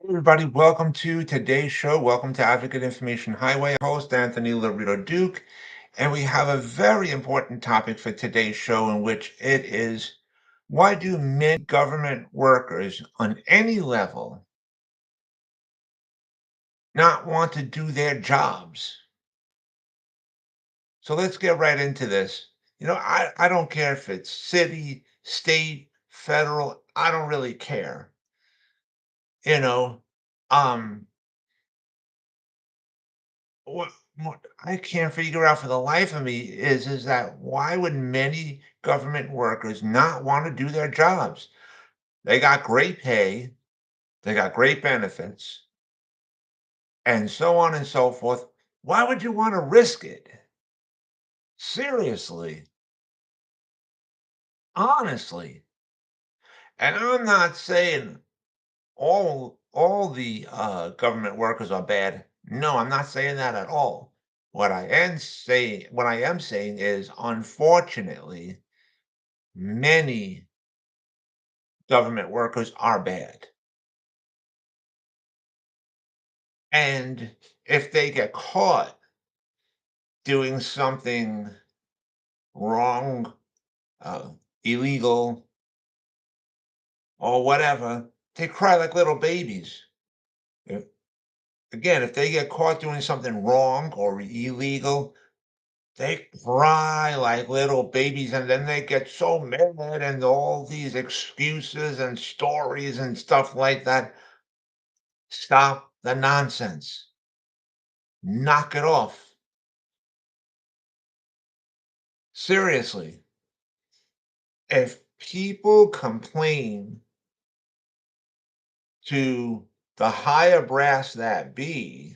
Everybody, welcome to today's show. Welcome to Advocate Information Highway. Host Anthony Lorito-Duke, and we have a very important topic for today's show, in which it is: why do many government workers on any level not want to do their jobs? So let's get right into this. I don't care if it's city, state, federal. I don't really care. You know, um, what I can't figure out for the life of me is that why would many government workers not want to do their jobs? They got great pay, they got great benefits, and so on and so forth. Why would you want to risk it? Seriously, honestly. And I'm not saying all the government workers are bad. No, I'm not saying that at all. What I am saying is, unfortunately, many government workers are bad. And if they get caught doing something wrong, uh, illegal, or whatever, they cry like little babies. If, again, if they get caught doing something wrong or illegal, they cry like little babies, and then they get so mad and all these excuses and stories and stuff like that. Stop the nonsense. Knock it off. Seriously. If people complain to the higher brass that be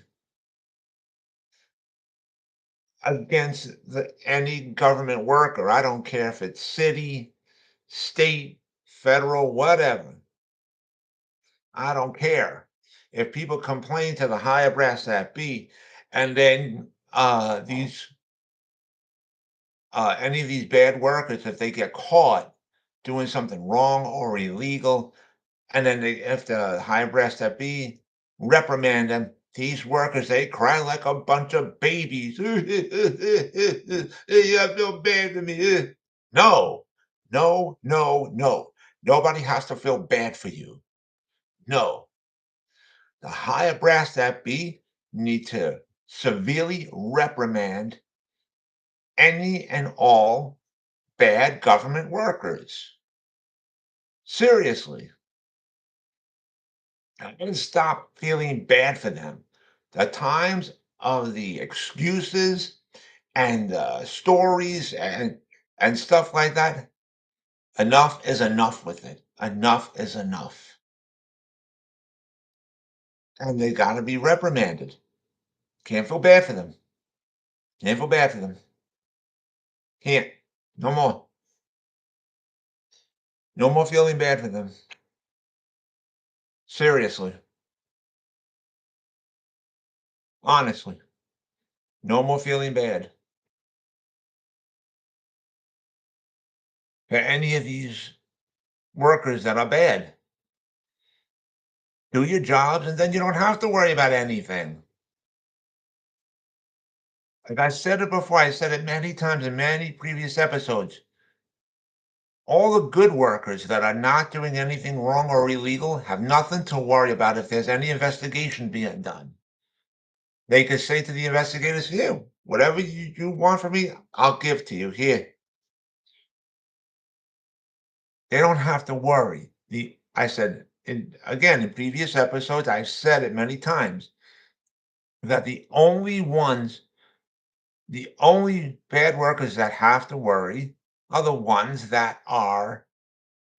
against any government worker, I don't care if it's city, state, federal, whatever, I don't care. If people complain to the higher brass that be, and then these any of these bad workers, if they get caught doing something wrong or illegal, and then if the high brass that be reprimand them, these workers, they cry like a bunch of babies. You have no bad for me. No, no, no, no. Nobody has to feel bad for you. No. The higher brass that be need to severely reprimand any and all bad government workers. Seriously. I gotta stop feeling bad for them. The times of the excuses and stories and stuff like that. Enough is enough with it. Enough is enough, and they got to be reprimanded. Can't feel bad for them. Can't feel bad for them. Can't. No more. No more feeling bad for them. Seriously, honestly, no more feeling bad for any of these workers that are bad. Do your jobs, and then you don't have to worry about anything. Like I said it before, I said it many times in many previous episodes. All the good workers that are not doing anything wrong or illegal have nothing to worry about if there's any investigation being done. They could say to the investigators, here, whatever you want from me, I'll give to you. Here. They don't have to worry. I said, in previous episodes, I've said it many times that the only bad workers that have to worry are the ones that are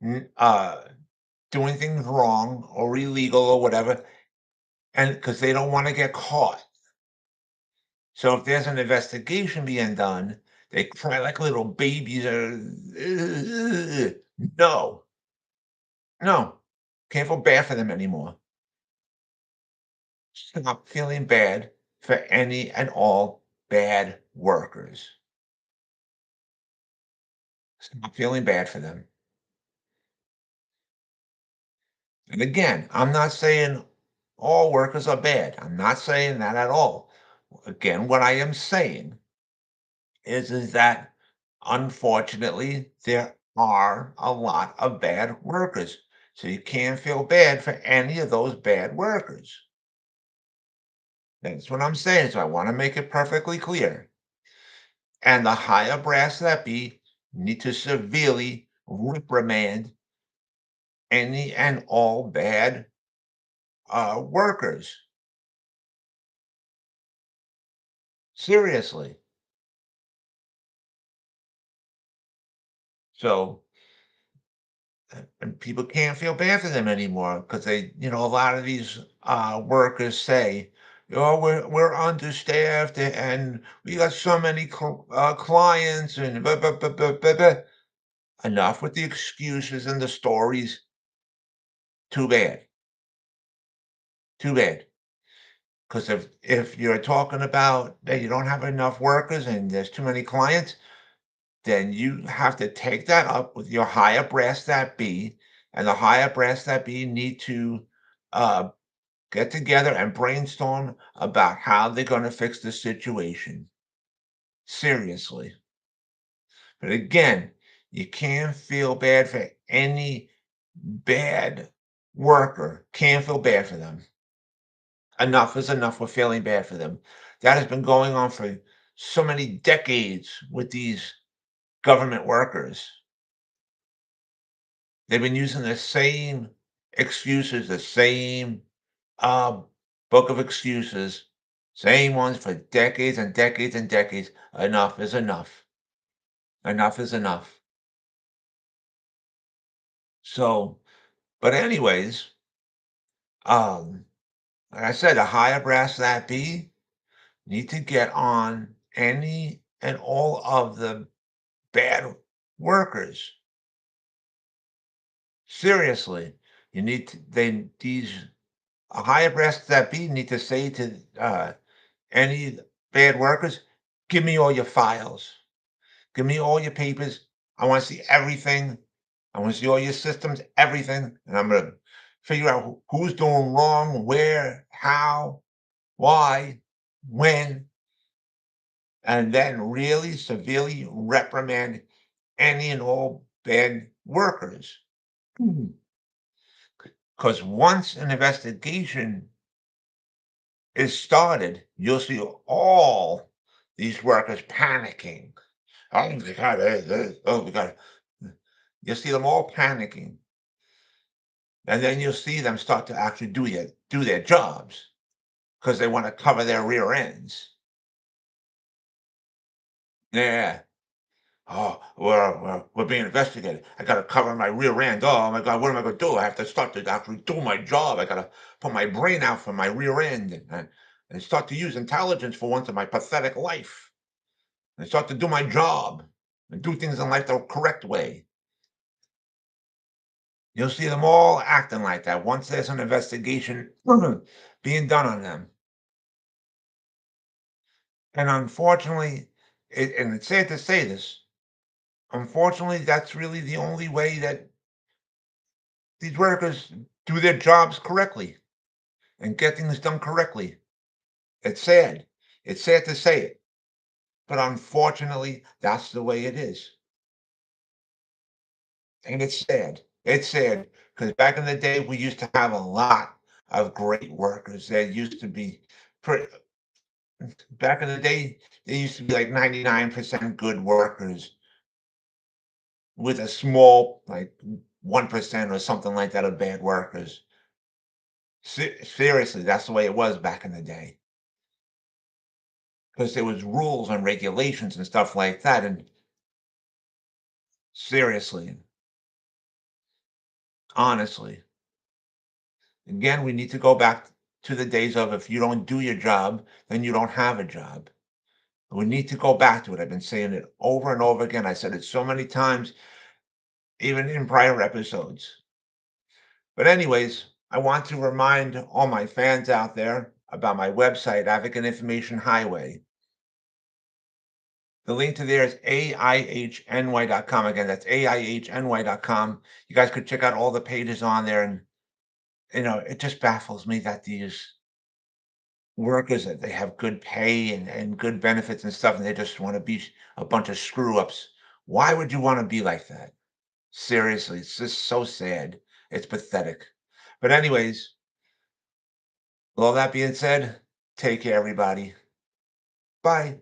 n- uh, doing things wrong or illegal or whatever, and because they don't want to get caught. So if there's an investigation being done, they cry like little babies. No, no, can't feel bad for them anymore. Stop feeling bad for any and all bad workers. Stop feeling bad for them. And again, I'm not saying all workers are bad. I'm not saying that at all. Again, what I am saying is that unfortunately there are a lot of bad workers. So you can't feel bad for any of those bad workers. That's what I'm saying. So I want to make it perfectly clear. And the higher brass that be need to severely reprimand any and all bad workers. Seriously. So and people can't feel bad for them anymore because a lot of these workers say, "Oh, we're understaffed and we got so many clients and blah, blah, blah, blah, blah, blah." Enough with the excuses and the stories. Too bad. Too bad. Because if you're talking about that you don't have enough workers and there's too many clients, then you have to take that up with your higher brass that be, and the higher brass that be need to uh, get together and brainstorm about how they're going to fix the situation. Seriously. But again, you can't feel bad for any bad worker. Can't feel bad for them. Enough is enough. We're feeling bad for them. That has been going on for so many decades with these government workers. They've been using the same excuses, the same uh, book of excuses, same ones for decades and decades and decades. Enough is enough. Enough is enough. So, but anyways, um, like I said, the higher brass that be need to get on any and all of the bad workers. Seriously, you need to, these higher brass that be need to say to any bad workers, give me all your files. Give me all your papers. I want to see everything. I want to see all your systems, everything. And I'm going to figure out who's doing wrong, where, how, why, when, and then really severely reprimand any and all bad workers. Because once an investigation is started, you'll see all these workers panicking. Oh my God, oh my God. You'll see them all panicking. And then you'll see them start to actually do their jobs because they want to cover their rear ends. Yeah. Oh, we're being investigated. I got to cover my rear end. Oh my God, what am I going to do? I have to start to actually do my job. I got to put my brain out for my rear end and start to use intelligence for once in my pathetic life and start to do my job and do things in life the correct way. You'll see them all acting like that once there's an investigation being done on them. And unfortunately, and it's sad to say this, unfortunately, that's really the only way that these workers do their jobs correctly and get things done correctly. It's sad. It's sad to say it, but unfortunately, that's the way it is. And it's sad. It's sad because back in the day, we used to have a lot of great workers. There used to be, pre- back in the day, there used to be like 99% good workers with a small, like 1% or something like that of bad workers. Seriously, that's the way it was back in the day. Because there was rules and regulations and stuff like that. And seriously, honestly, again, we need to go back to the days of if you don't do your job, then you don't have a job. We need to go back to it. I've been saying it over and over again. I said it so many times, even in prior episodes. But anyways, I want to remind all my fans out there about my website, Advocate Information Highway. The link to there is AIHNY.com. Again, that's AIHNY.com. You guys could check out all the pages on there. And it just baffles me that these workers that they have good pay and good benefits and stuff, and they just want to be a bunch of screw ups. Why would you want to be like that? Seriously, it's just so sad. It's pathetic. But anyways, with all that being said, take care, everybody. Bye.